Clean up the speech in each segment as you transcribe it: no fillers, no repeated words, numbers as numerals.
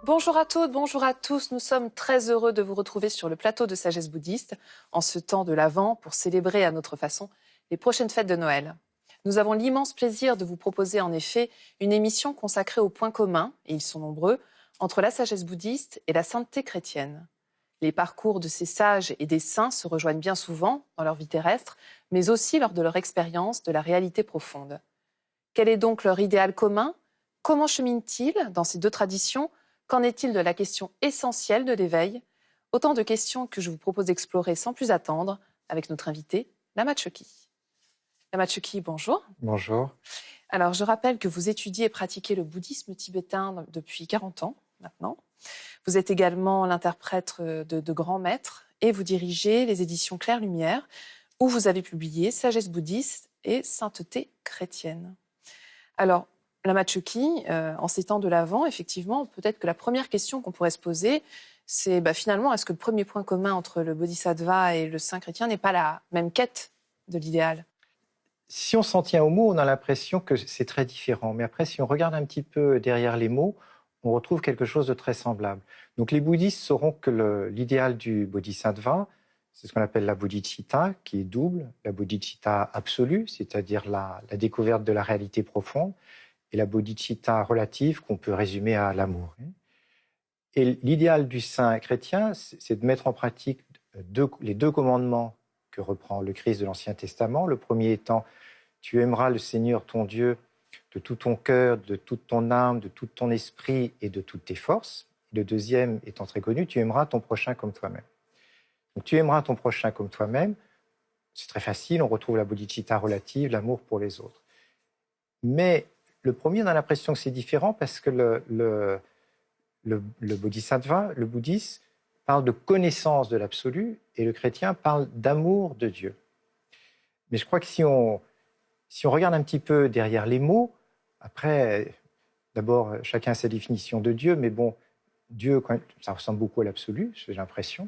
Bonjour à toutes, bonjour à tous. Nous sommes très heureux de vous retrouver sur le plateau de Sagesse bouddhiste en ce temps de l'Avent pour célébrer à notre façon les prochaines fêtes de Noël. Nous avons l'immense plaisir de vous proposer en effet une émission consacrée aux points communs, et ils sont nombreux, entre la sagesse bouddhiste et la sainteté chrétienne. Les parcours de ces sages et des saints se rejoignent bien souvent dans leur vie terrestre, mais aussi lors de leur expérience de la réalité profonde. Quel est donc leur idéal commun? Comment cheminent-ils dans ces deux traditions? Qu'en est-il de la question essentielle de l'éveil? Autant de questions que je vous propose d'explorer sans plus attendre avec notre invitée, Lama Choki. Lama Choki, bonjour. Bonjour. Alors, je rappelle que vous étudiez et pratiquez le bouddhisme tibétain depuis 40 ans maintenant. Vous êtes également l'interprète de grands maîtres et vous dirigez les éditions Claire Lumière où vous avez publié Sagesse bouddhiste et Sainteté chrétienne. Alors, Lama Choki, en ces temps de l'Avent, effectivement, peut-être que la première question qu'on pourrait se poser, c'est finalement, est-ce que le premier point commun entre le bodhisattva et le saint chrétien n'est pas la même quête de l'idéal? Si on s'en tient aux mots, on a l'impression que c'est très différent. Mais après, si on regarde un petit peu derrière les mots, on retrouve quelque chose de très semblable. Donc les bouddhistes sauront que l'idéal du bodhisattva, c'est ce qu'on appelle la bodhicitta, qui est double, la bodhicitta absolue, c'est-à-dire la découverte de la réalité profonde, et la bodhicitta relative qu'on peut résumer à l'amour. Et l'idéal du saint chrétien, c'est de mettre en pratique les deux commandements que reprend le Christ de l'Ancien Testament. Le premier étant « Tu aimeras le Seigneur ton Dieu de tout ton cœur, de toute ton âme, de tout ton esprit et de toutes tes forces. » Le deuxième étant très connu « Tu aimeras ton prochain comme toi-même. » Donc tu aimeras ton prochain comme toi-même, c'est très facile, on retrouve la bodhicitta relative, l'amour pour les autres. Mais le premier, on a l'impression que c'est différent parce que le bodhisattva, le bouddhiste, parle de connaissance de l'absolu et le chrétien parle d'amour de Dieu. Mais je crois que si on regarde un petit peu derrière les mots, après, d'abord, chacun a sa définition de Dieu, mais bon, Dieu, ça ressemble beaucoup à l'absolu, j'ai l'impression.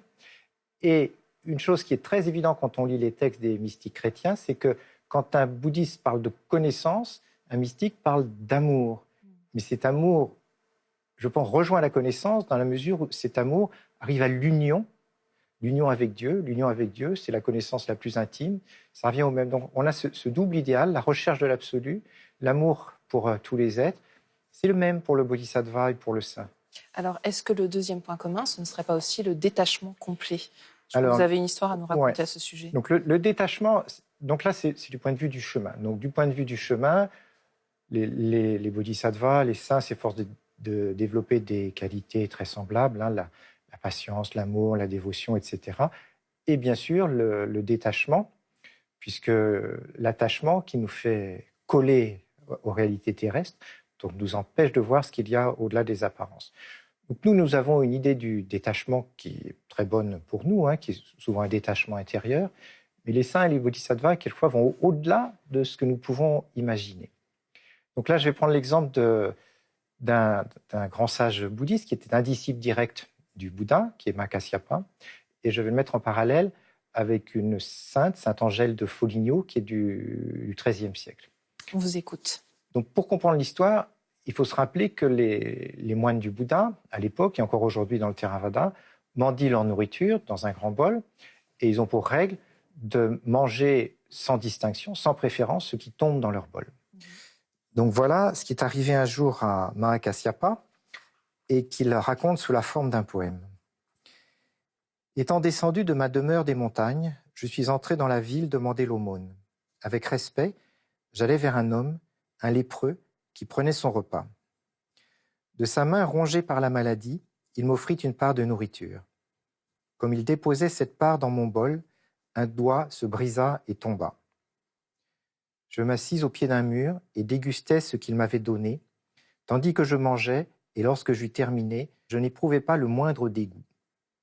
Et une chose qui est très évidente quand on lit les textes des mystiques chrétiens, c'est que quand un bouddhiste parle de connaissance, un mystique parle d'amour. Mais cet amour, je pense, rejoint la connaissance dans la mesure où cet amour arrive à l'union avec Dieu. L'union avec Dieu, c'est la connaissance la plus intime. Ça revient au même. Donc, on a ce double idéal, la recherche de l'absolu, l'amour pour tous les êtres. C'est le même pour le bodhisattva et pour le saint. Alors, est-ce que le deuxième point commun, ce ne serait pas aussi le détachement complet? Alors, vous avez une histoire à nous raconter à ce sujet. Donc, le détachement, donc là, c'est du point de vue du chemin. Donc, du point de vue du chemin, les bodhisattvas, les saints s'efforcent de développer des qualités très semblables, hein, la patience, l'amour, la dévotion, etc. Et bien sûr, le détachement, puisque l'attachement qui nous fait coller aux réalités terrestres, donc nous empêche de voir ce qu'il y a au-delà des apparences. Donc nous avons une idée du détachement qui est très bonne pour nous, hein, qui est souvent un détachement intérieur, mais les saints et les bodhisattvas, quelquefois, vont au-delà de ce que nous pouvons imaginer. Donc là, je vais prendre l'exemple d'un grand sage bouddhiste qui était un disciple direct du Bouddha, qui est Mahakasyapa, et je vais le mettre en parallèle avec une sainte Angèle de Foligno, qui est du XIIIe siècle. On vous écoute. Donc pour comprendre l'histoire, il faut se rappeler que les moines du Bouddha, à l'époque, et encore aujourd'hui dans le Theravada, mendient leur nourriture dans un grand bol, et ils ont pour règle de manger sans distinction, sans préférence, ce qui tombe dans leur bol. Donc voilà ce qui est arrivé un jour à Mahakasyapa et qu'il raconte sous la forme d'un poème. Étant descendu de ma demeure des montagnes, je suis entré dans la ville demander l'aumône. Avec respect, j'allais vers un homme, un lépreux, qui prenait son repas. De sa main rongée par la maladie, il m'offrit une part de nourriture. Comme il déposait cette part dans mon bol, un doigt se brisa et tomba. Je m'assis au pied d'un mur et dégustais ce qu'il m'avait donné, tandis que je mangeais, et lorsque j'eus terminé, je n'éprouvais pas le moindre dégoût.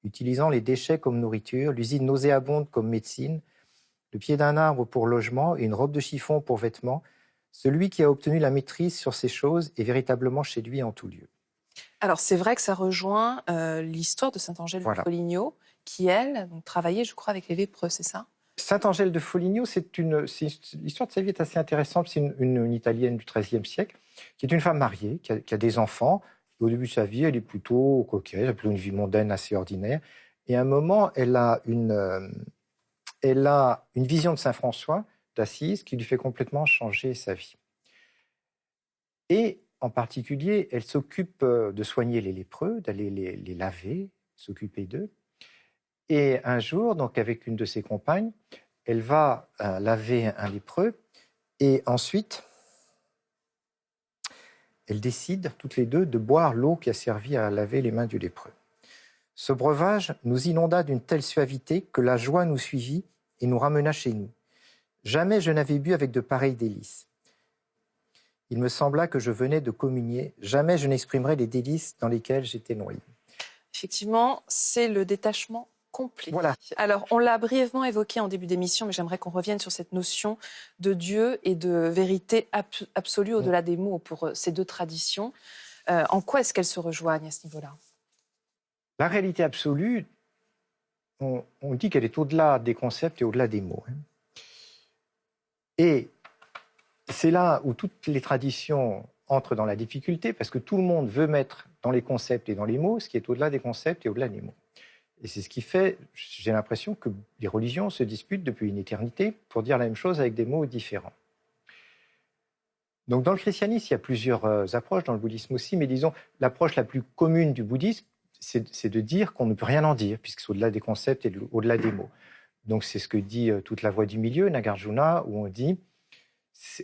Utilisant les déchets comme nourriture, l'usine nauséabonde comme médecine, le pied d'un arbre pour logement et une robe de chiffon pour vêtements, celui qui a obtenu la maîtrise sur ces choses est véritablement chez lui en tout lieu. Alors, c'est vrai que ça rejoint l'histoire de Sainte Angèle de Foligno, qui, elle, travaillait, je crois, avec les lépreux, c'est ça? Sainte Angèle de Foligno, l'histoire de sa vie est assez intéressante. C'est une Italienne du XIIIe siècle, qui est une femme mariée, qui a des enfants, Au début de sa vie, elle est plutôt coquette, elle a plutôt une vie mondaine assez ordinaire. Et à un moment, elle a une vision de Saint François d'Assise qui lui fait complètement changer sa vie. Et en particulier, elle s'occupe de soigner les lépreux, d'aller les laver, s'occuper d'eux. Et un jour, donc avec une de ses compagnes, elle va laver un lépreux et ensuite, elles décident toutes les deux de boire l'eau qui a servi à laver les mains du lépreux. Ce breuvage nous inonda d'une telle suavité que la joie nous suivit et nous ramena chez nous. Jamais je n'avais bu avec de pareilles délices. Il me sembla que je venais de communier. Jamais je n'exprimerai les délices dans lesquelles j'étais noyé. Effectivement, c'est le détachement complet. Voilà. Alors, on l'a brièvement évoqué en début d'émission, mais j'aimerais qu'on revienne sur cette notion de Dieu et de vérité absolue au-delà des mots pour ces deux traditions. En quoi est-ce qu'elles se rejoignent à ce niveau-là? La réalité absolue, on dit qu'elle est au-delà des concepts et au-delà des mots. Et c'est là où toutes les traditions entrent dans la difficulté, parce que tout le monde veut mettre dans les concepts et dans les mots ce qui est au-delà des concepts et au-delà des mots. Et c'est ce qui fait, j'ai l'impression, que les religions se disputent depuis une éternité pour dire la même chose avec des mots différents. Donc dans le christianisme, il y a plusieurs approches, dans le bouddhisme aussi, mais disons, l'approche la plus commune du bouddhisme, c'est de dire qu'on ne peut rien en dire, puisque c'est au-delà des concepts et au-delà des mots. Donc c'est ce que dit toute la voie du milieu, Nagarjuna, où on dit,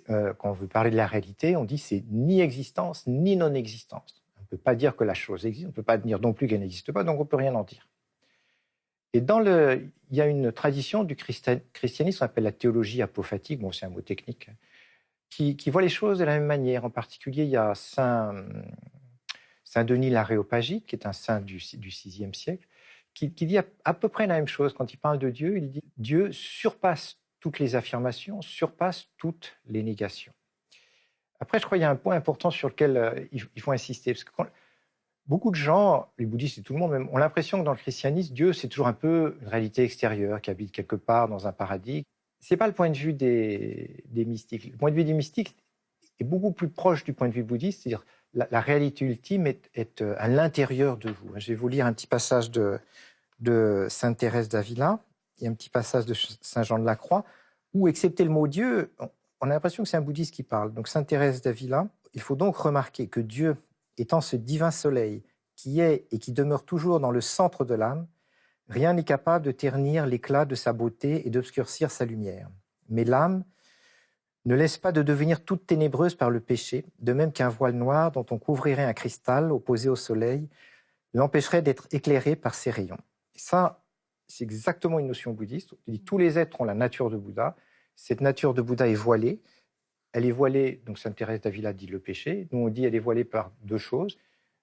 quand on veut parler de la réalité, on dit c'est ni existence ni non-existence. On ne peut pas dire que la chose existe, on ne peut pas dire non plus qu'elle n'existe pas, donc on ne peut rien en dire. Et il y a une tradition du christianisme qu'on appelle la théologie apophatique, bon c'est un mot technique, qui voit les choses de la même manière. En particulier, il y a Saint Denis l'Aréopagite, qui est un saint du VIe siècle, qui dit à peu près la même chose. Quand il parle de Dieu, il dit « Dieu surpasse toutes les affirmations, surpasse toutes les négations ». Après, je crois qu'il y a un point important sur lequel il faut insister, parce que beaucoup de gens, les bouddhistes et tout le monde même, ont l'impression que dans le christianisme, Dieu, c'est toujours un peu une réalité extérieure qui habite quelque part dans un paradis. Ce n'est pas le point de vue des mystiques. Le point de vue des mystiques est beaucoup plus proche du point de vue bouddhiste, c'est-à-dire la réalité ultime est à l'intérieur de vous. Je vais vous lire un petit passage de Sainte Thérèse d'Avila et un petit passage de Saint Jean de la Croix, où, excepté le mot Dieu, on a l'impression que c'est un bouddhiste qui parle. Donc Sainte Thérèse d'Avila, il faut donc remarquer que Dieu, étant ce divin soleil qui est et qui demeure toujours dans le centre de l'âme, rien n'est capable de ternir l'éclat de sa beauté et d'obscurcir sa lumière. Mais l'âme ne laisse pas de devenir toute ténébreuse par le péché, de même qu'un voile noir dont on couvrirait un cristal opposé au soleil l'empêcherait d'être éclairé par ses rayons. Et ça, c'est exactement une notion bouddhiste. On dit tous les êtres ont la nature de Bouddha. Cette nature de Bouddha est voilée. Elle est voilée, donc Sainte Thérèse d'Avila dit le péché. Nous, on dit elle est voilée par deux choses,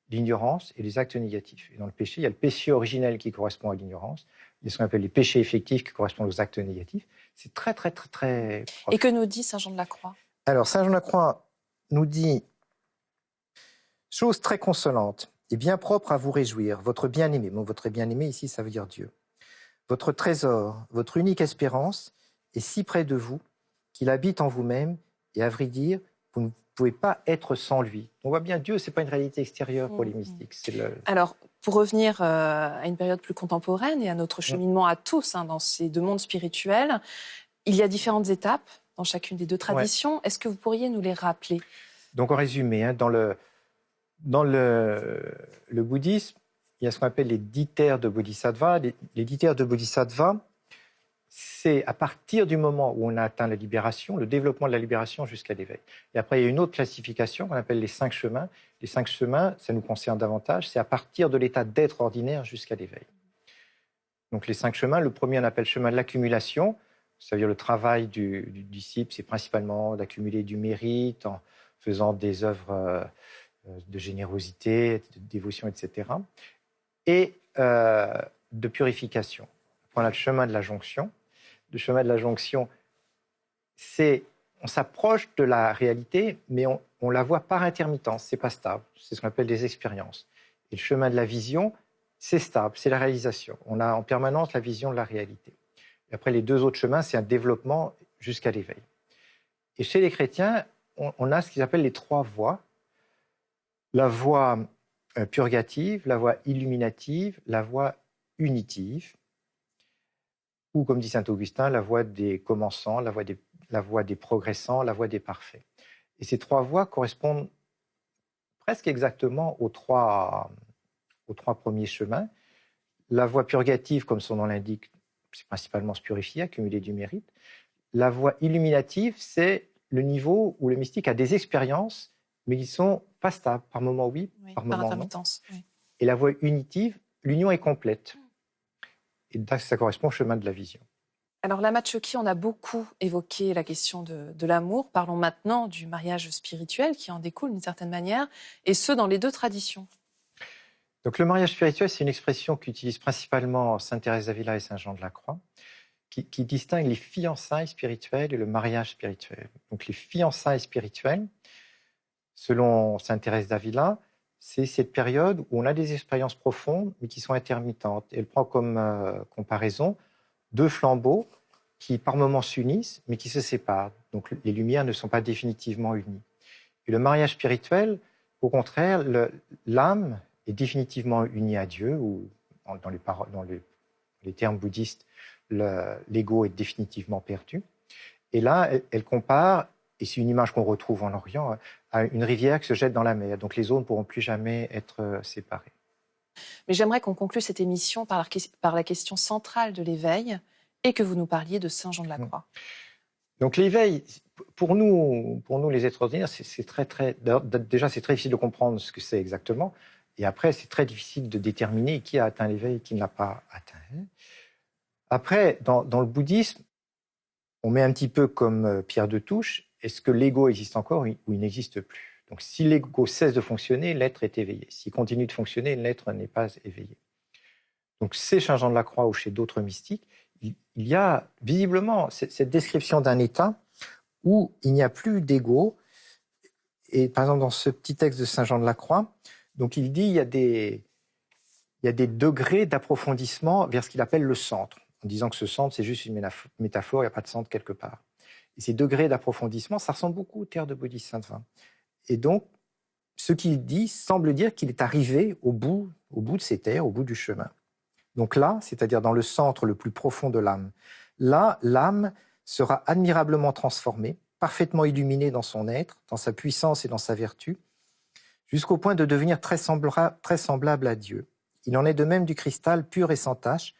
l'ignorance et les actes négatifs. Et dans le péché, il y a le péché originel qui correspond à l'ignorance. Il y a ce qu'on appelle les péchés effectifs qui correspondent aux actes négatifs. C'est très, très, très, très proche. Et que nous dit Saint Jean de la Croix? Alors, Saint Jean de la Croix nous dit « Chose très consolante et bien propre à vous réjouir, votre bien-aimé ». Bon, votre bien-aimé, ici, ça veut dire Dieu. « Votre trésor, votre unique espérance est si près de vous qu'il habite en vous-même et, à vrai dire, vous ne pouvez pas être sans lui. » On voit bien, Dieu, ce n'est pas une réalité extérieure pour les mystiques. Alors, pour revenir à une période plus contemporaine et à notre cheminement à tous dans ces deux mondes spirituels, il y a différentes étapes dans chacune des deux traditions. Ouais. Est-ce que vous pourriez nous les rappeler? Donc, en résumé, dans le bouddhisme, il y a ce qu'on appelle les 10 terres de Bodhisattva. Les 10 terres de Bodhisattva, c'est à partir du moment où on a atteint la libération, le développement de la libération jusqu'à l'éveil. Et après, il y a une autre classification qu'on appelle les 5 chemins. Les 5 chemins, ça nous concerne davantage, c'est à partir de l'état d'être ordinaire jusqu'à l'éveil. Donc les 5 chemins, le premier on appelle le chemin de l'accumulation, c'est-à-dire le travail du disciple, c'est principalement d'accumuler du mérite en faisant des œuvres de générosité, de dévotion, etc. Et de purification. On a le chemin de la jonction. Le chemin de la jonction, on s'approche de la réalité, mais on la voit par intermittence, c'est pas stable. C'est ce qu'on appelle des expériences. Et le chemin de la vision, c'est stable, c'est la réalisation. On a en permanence la vision de la réalité. Et après, les 2 autres chemins, c'est un développement jusqu'à l'éveil. Et chez les chrétiens, on a ce qu'ils appellent les 3 voies. La voie purgative, la voie illuminative, la voie unitive, ou comme dit saint Augustin, la voie des commençants, la voie des progressants, la voie des parfaits. Et ces 3 voies correspondent presque exactement aux trois premiers chemins. La voie purgative, comme son nom l'indique, c'est principalement se purifier, accumuler du mérite. La voie illuminative, c'est le niveau où le mystique a des expériences, mais qui ne sont pas stables. Par moment, oui, par moment, non. Intermittence. Oui. Et la voie unitive, l'union est complète. Et ça correspond au chemin de la vision. Alors, Lama Choki, on a beaucoup évoqué la question de l'amour. Parlons maintenant du mariage spirituel qui en découle d'une certaine manière, et ce, dans les 2 traditions. Donc, le mariage spirituel, c'est une expression qu'utilisent principalement sainte Thérèse d'Avila et saint Jean de la Croix, qui distingue les fiançailles spirituelles et le mariage spirituel. Donc, les fiançailles spirituelles, selon sainte Thérèse d'Avila, c'est cette période où on a des expériences profondes, mais qui sont intermittentes. Elle prend comme comparaison 2 flambeaux qui, par moments, s'unissent, mais qui se séparent. Donc, les lumières ne sont pas définitivement unies. Et le mariage spirituel, au contraire, l'âme est définitivement unie à Dieu, ou dans les termes bouddhistes, l'ego est définitivement perdu. Et là, elle compare, et c'est une image qu'on retrouve en Orient, à une rivière qui se jette dans la mer. Donc les eaux ne pourront plus jamais être séparées. Mais j'aimerais qu'on conclue cette émission par la question centrale de l'éveil, et que vous nous parliez de saint Jean de la Croix. Donc l'éveil, pour nous les êtres ordinaires, déjà c'est très difficile de comprendre ce que c'est exactement. Et après, c'est très difficile de déterminer qui a atteint l'éveil et qui ne l'a pas atteint. Après, dans le bouddhisme, on met un petit peu comme pierre de touche, est-ce que l'ego existe encore ou il n'existe plus? Donc si l'ego cesse de fonctionner, l'être est éveillé. S'il continue de fonctionner, l'être n'est pas éveillé. Donc chez saint Jean de la Croix ou chez d'autres mystiques, il y a visiblement cette description d'un état où il n'y a plus d'ego. Et par exemple, dans ce petit texte de saint Jean de la Croix, donc il dit il y a des degrés d'approfondissement vers ce qu'il appelle le centre, en disant que ce centre, c'est juste une métaphore, il n'y a pas de centre quelque part. Et ces degrés d'approfondissement, ça ressemble beaucoup aux terres de Bodhisattva. Et donc, ce qu'il dit semble dire qu'il est arrivé au bout de ces terres, au bout du chemin. Donc là, c'est-à-dire dans le centre le plus profond de l'âme, là, l'âme sera admirablement transformée, parfaitement illuminée dans son être, dans sa puissance et dans sa vertu, jusqu'au point de devenir très semblable à Dieu. Il en est de même du cristal pur et sans tache.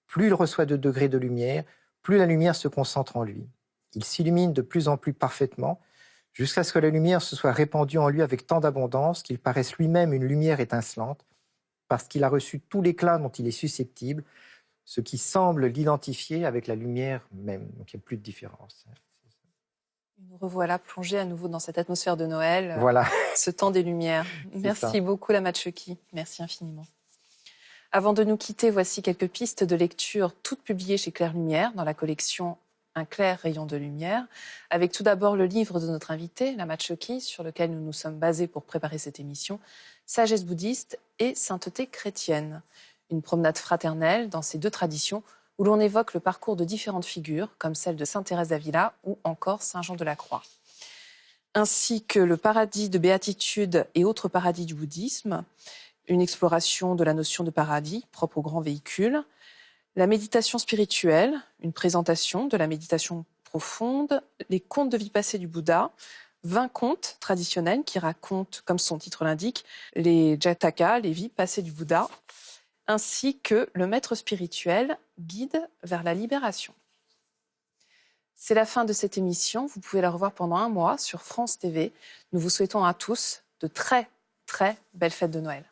Plus il reçoit de degrés de lumière, plus la lumière se concentre en lui. Il s'illumine de plus en plus parfaitement, jusqu'à ce que la lumière se soit répandue en lui avec tant d'abondance qu'il paraisse lui-même une lumière étincelante, parce qu'il a reçu tout l'éclat dont il est susceptible, ce qui semble l'identifier avec la lumière même. Donc il n'y a plus de différence. Nous revoilà plongés à nouveau dans cette atmosphère de Noël, voilà. Ce temps des Lumières. Merci beaucoup, Lama Choki. Merci infiniment. Avant de nous quitter, voici quelques pistes de lecture, toutes publiées chez Claire Lumière, dans la collection Un clair rayon de lumière, avec tout d'abord le livre de notre invité, Lama Choki, sur lequel nous nous sommes basés pour préparer cette émission, Sagesse bouddhiste et sainteté chrétienne. Une promenade fraternelle dans ces 2 traditions, où l'on évoque le parcours de différentes figures, comme celle de sainte Thérèse d'Avila ou encore saint Jean de la Croix. Ainsi que le paradis de béatitude et autres paradis du bouddhisme, une exploration de la notion de paradis, propre au grand véhicule, la méditation spirituelle, une présentation de la méditation profonde, les contes de vie passée du Bouddha, 20 contes traditionnels qui racontent, comme son titre l'indique, les jataka, les vies passées du Bouddha, ainsi que le maître spirituel, guide vers la libération. C'est la fin de cette émission. Vous pouvez la revoir pendant 1 mois sur France TV. Nous vous souhaitons à tous de très, très belles fêtes de Noël.